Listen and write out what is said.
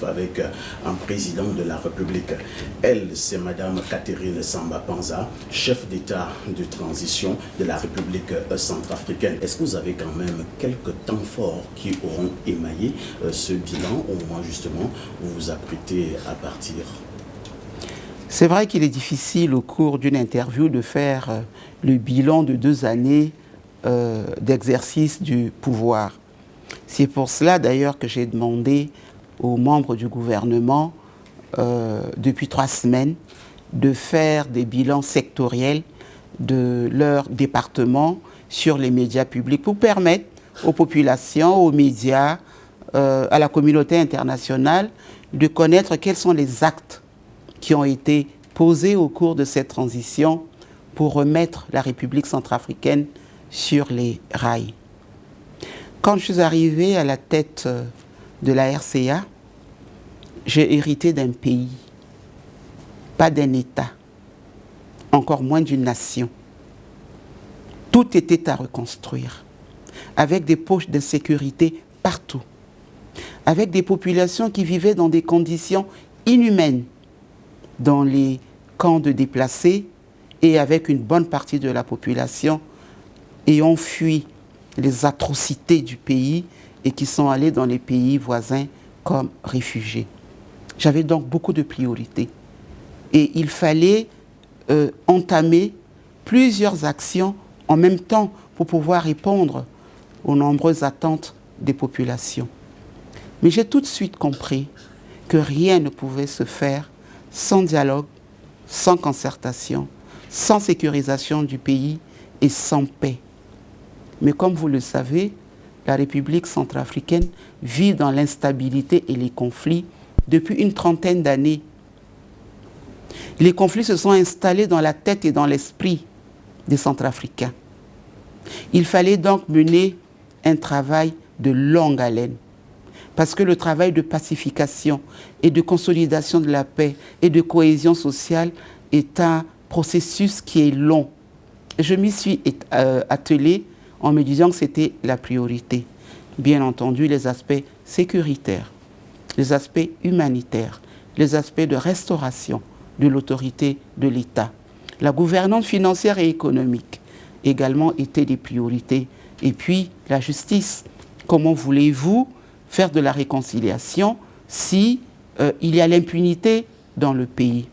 exécutif avec un président de la République. Elle, c'est Madame Catherine Samba-Panza, chef d'État de transition de la République centrafricaine. Est-ce que vous avez quand même quelques temps forts qui auront émaillé ce bilan au moment justement où vous vous apprêtez à partir? C'est vrai qu'il est difficile au cours d'une interview de faire le bilan de 2 années d'exercice du pouvoir. C'est pour cela d'ailleurs que j'ai demandé aux membres du gouvernement depuis 3 semaines de faire des bilans sectoriels de leur département sur les médias publics pour permettre aux populations, aux médias, à la communauté internationale de connaître quels sont les actes qui ont été posés au cours de cette transition pour remettre la République centrafricaine sur les rails. Quand je suis arrivé à la tête de la RCA, j'ai hérité d'un pays, pas d'un État, encore moins d'une nation. Tout était à reconstruire, avec des poches d'insécurité partout, avec des populations qui vivaient dans des conditions inhumaines dans les camps de déplacés et avec une bonne partie de la population ayant fui les atrocités du pays et qui sont allés dans les pays voisins comme réfugiés. J'avais donc beaucoup de priorités et il fallait entamer plusieurs actions en même temps pour pouvoir répondre aux nombreuses attentes des populations. Mais j'ai tout de suite compris que rien ne pouvait se faire sans dialogue, sans concertation, sans sécurisation du pays et sans paix. Mais comme vous le savez, la République centrafricaine vit dans l'instabilité et les conflits depuis une 30aine d'années. Les conflits se sont installés dans la tête et dans l'esprit des Centrafricains. Il fallait donc mener un travail de longue haleine. Parce que le travail de pacification et de consolidation de la paix et de cohésion sociale est un processus qui est long. Je m'y suis attelée en me disant que c'était la priorité. Bien entendu, les aspects sécuritaires, les aspects humanitaires, les aspects de restauration de l'autorité de l'État. La gouvernance financière et économique également étaient des priorités. Et puis, la justice. Comment voulez-vous faire de la réconciliation si il y a l'impunité dans le pays?